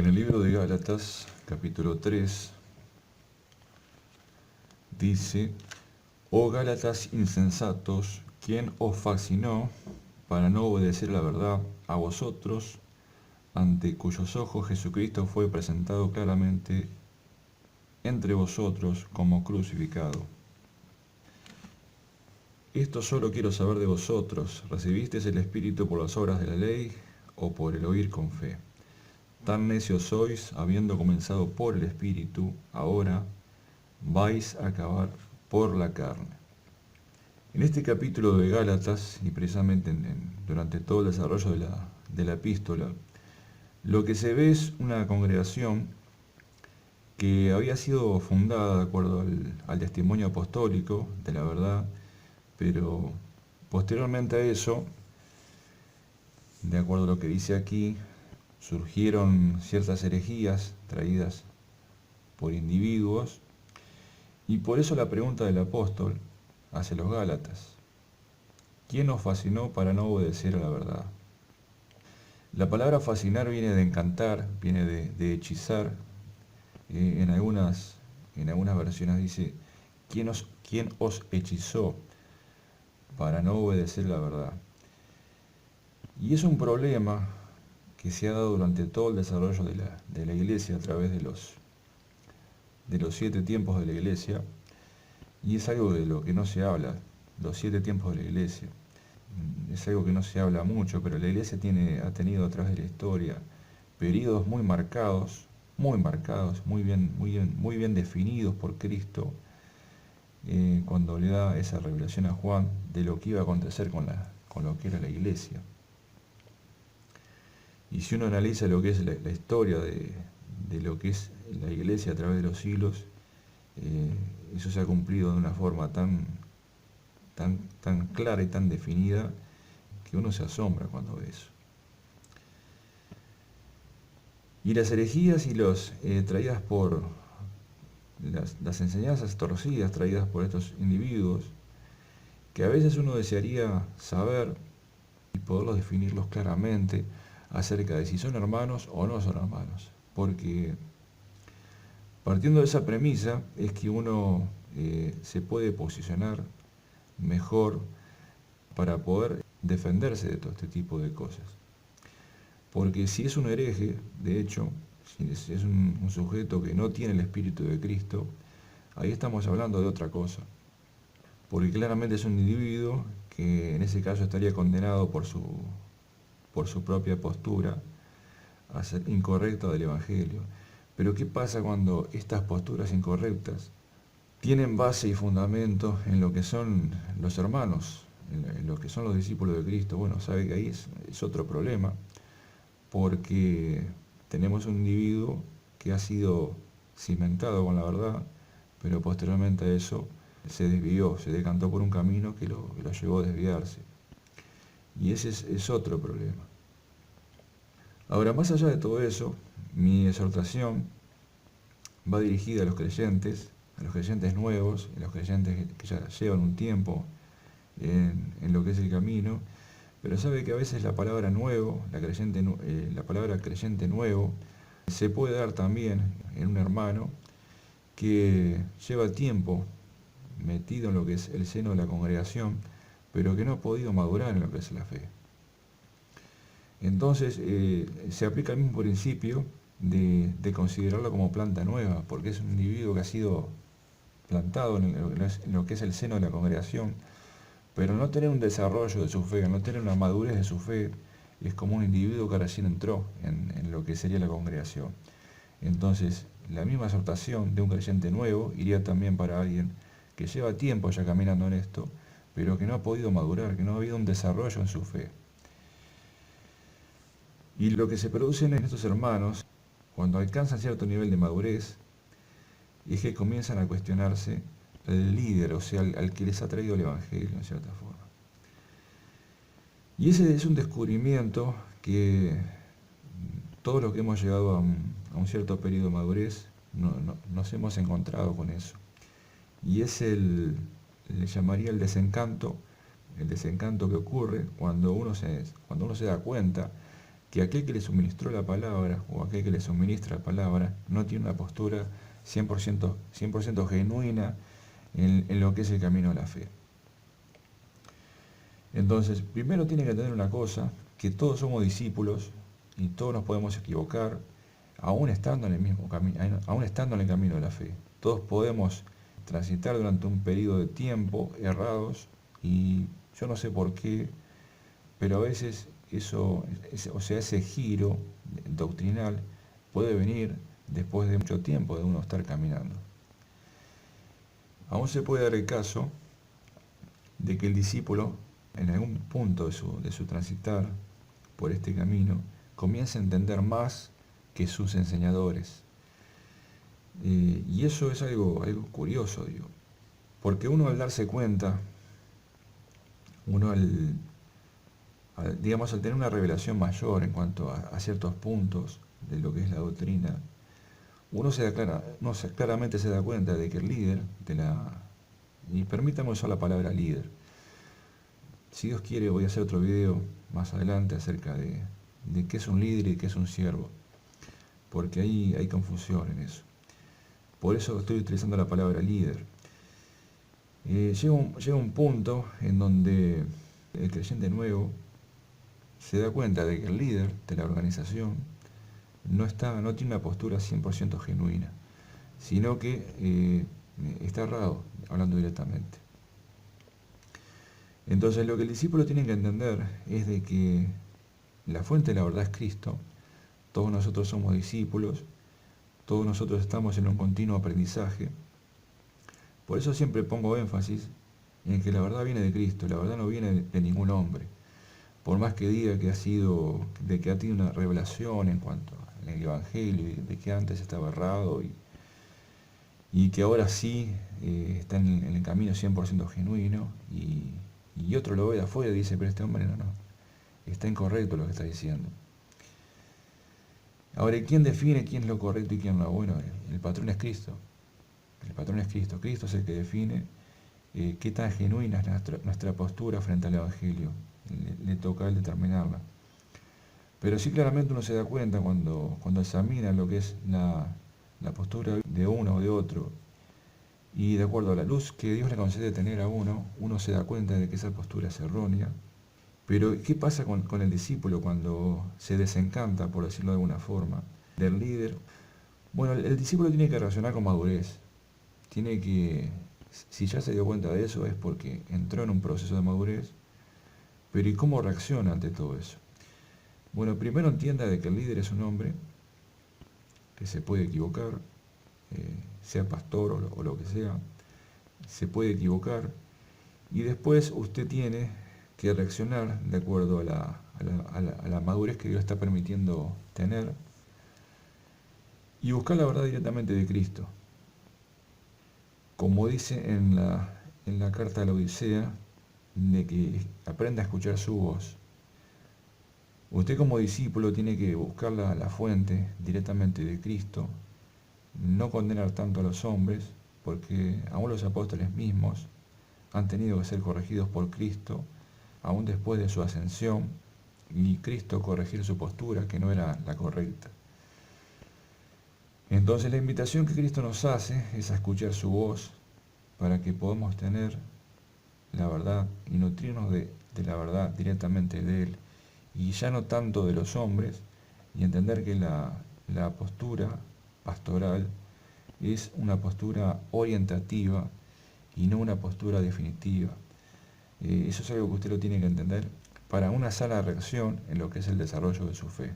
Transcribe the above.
En el libro de Gálatas, capítulo 3, dice: Oh Gálatas insensatos, ¿quién os fascinó para no obedecer la verdad a vosotros, ante cuyos ojos Jesucristo fue presentado claramente entre vosotros como crucificado? Esto solo quiero saber de vosotros: ¿recibisteis el Espíritu por las obras de la ley o por el oír con fe? Tan necios sois, habiendo comenzado por el Espíritu, ahora vais a acabar por la carne. En este capítulo de Gálatas, y precisamente durante todo el desarrollo de la epístola, lo que se ve es una congregación que había sido fundada de acuerdo al testimonio apostólico de la verdad, pero posteriormente a eso, de acuerdo a lo que dice aquí, surgieron ciertas herejías traídas por individuos, y por eso la pregunta del apóstol hacia los Gálatas: ¿quién os fascinó para no obedecer a la verdad? La palabra fascinar viene de encantar, viene de hechizar. En algunas versiones dice: ¿quién os hechizó para no obedecer la verdad? Y es un problema que se ha dado durante todo el desarrollo de la iglesia a través de los 7 tiempos de la iglesia, y es algo de lo que no se habla, los 7 tiempos de la iglesia. Es algo que no se habla mucho, pero la iglesia ha tenido a través de la historia periodos muy marcados, muy bien definidos por Cristo, cuando le da esa revelación a Juan de lo que iba a acontecer con lo que era la iglesia. Y si uno analiza lo que es la historia de lo que es la iglesia a través de los siglos, eso se ha cumplido de una forma tan clara y tan definida que uno se asombra cuando ve eso. Y las herejías traídas por las enseñanzas torcidas traídas por estos individuos, que a veces uno desearía saber y poderlos definirlos claramente acerca de si son hermanos o no son hermanos, porque partiendo de esa premisa es que uno se puede posicionar mejor para poder defenderse de todo este tipo de cosas. Porque si es un hereje, de hecho, si es un sujeto que no tiene el Espíritu de Cristo, ahí estamos hablando de otra cosa. Porque claramente es un individuo que en ese caso estaría condenado por su propia postura a ser incorrecta del Evangelio. Pero ¿qué pasa cuando estas posturas incorrectas tienen base y fundamento en lo que son los hermanos, en lo que son los discípulos de Cristo? Bueno, sabe que ahí es otro problema, porque tenemos un individuo que ha sido cimentado con la verdad, pero posteriormente a eso se desvió, se decantó por un camino que lo llevó a desviarse. Y ese es otro problema. Ahora, más allá de todo eso, mi exhortación va dirigida a los creyentes nuevos, a los creyentes que ya llevan un tiempo en lo que es el camino, pero sabe que a veces la palabra nuevo, la palabra creyente nuevo, se puede dar también en un hermano que lleva tiempo metido en lo que es el seno de la congregación, pero que no ha podido madurar en lo que es la fe. Entonces se aplica el mismo principio de considerarlo como planta nueva, porque es un individuo que ha sido plantado en lo que es el seno de la congregación, pero no tener un desarrollo de su fe, no tener una madurez de su fe, es como un individuo que recién entró en lo que sería la congregación. Entonces, la misma exhortación de un creyente nuevo iría también para alguien que lleva tiempo ya caminando en esto, pero que no ha podido madurar, que no ha habido un desarrollo en su fe. Y lo que se produce en estos hermanos, cuando alcanzan cierto nivel de madurez, es que comienzan a cuestionarse el líder, o sea, al que les ha traído el Evangelio, en cierta forma. Y ese es un descubrimiento que todos los que hemos llegado a un cierto periodo de madurez nos hemos encontrado con eso. Y es le llamaría el desencanto que ocurre cuando uno se da cuenta que aquel que le suministró la palabra o aquel que le suministra la palabra no tiene una postura 100% genuina en lo que es el camino de la fe. Entonces, primero tiene que entender una cosa, que todos somos discípulos y todos nos podemos equivocar, aún estando en el mismo camino, aún estando en el camino de la fe. Todos podemos transitar durante un periodo de tiempo errados y yo no sé por qué, pero a veces ese giro doctrinal puede venir después de mucho tiempo de uno estar caminando. Aún se puede dar el caso de que el discípulo, en algún punto de su transitar por este camino, comience a entender más que sus enseñadores. Y eso es algo curioso, digo, porque uno al darse cuenta, uno al tener una revelación mayor en cuanto a ciertos puntos de lo que es la doctrina, uno claramente se da cuenta de que el líder y permítame usar la palabra líder, si Dios quiere voy a hacer otro video más adelante acerca de qué es un líder y qué es un siervo, porque ahí hay confusión en eso. Por eso estoy utilizando la palabra líder. Llega un punto en donde el creyente nuevo se da cuenta de que el líder de la organización no tiene una postura 100% genuina, sino que está errado, hablando directamente. Entonces lo que el discípulo tiene que entender es de que la fuente de la verdad es Cristo, todos nosotros somos discípulos, todos nosotros estamos en un continuo aprendizaje. Por eso siempre pongo énfasis en que la verdad viene de Cristo, la verdad no viene de ningún hombre. Por más que diga que ha tenido una revelación en cuanto al Evangelio, de que antes estaba errado y que ahora sí está en el camino 100% genuino y otro lo ve de afuera y dice, pero este hombre no, está incorrecto lo que está diciendo. Ahora, ¿quién define quién es lo correcto y quién no? Bueno, el patrón es Cristo. El patrón es Cristo. Cristo es el que define qué tan genuina es nuestra postura frente al Evangelio. Le toca a él determinarla. Pero sí claramente uno se da cuenta cuando examina lo que es la postura de uno o de otro, y de acuerdo a la luz que Dios le concede tener a uno se da cuenta de que esa postura es errónea. Pero ¿qué pasa con el discípulo cuando se desencanta, por decirlo de alguna forma, del líder? Bueno, el discípulo tiene que reaccionar con madurez. Si ya se dio cuenta de eso, es porque entró en un proceso de madurez. Pero ¿y cómo reacciona ante todo eso? Bueno, primero entienda de que el líder es un hombre que se puede equivocar, sea pastor o lo que sea, se puede equivocar, y después usted tiene que reaccionar de acuerdo a la madurez que Dios está permitiendo tener y buscar la verdad directamente de Cristo. Como dice en la carta a la Odisea, de que aprenda a escuchar su voz. Usted como discípulo tiene que buscar la fuente directamente de Cristo, no condenar tanto a los hombres, porque aún los apóstoles mismos han tenido que ser corregidos por Cristo, aún después de su ascensión, y Cristo corregir su postura, que no era la correcta. Entonces la invitación que Cristo nos hace es a escuchar su voz, para que podamos tener la verdad y nutrirnos de la verdad directamente de Él, y ya no tanto de los hombres, y entender que la postura pastoral es una postura orientativa y no una postura definitiva. Eso es algo que usted lo tiene que entender para una sana reacción en lo que es el desarrollo de su fe.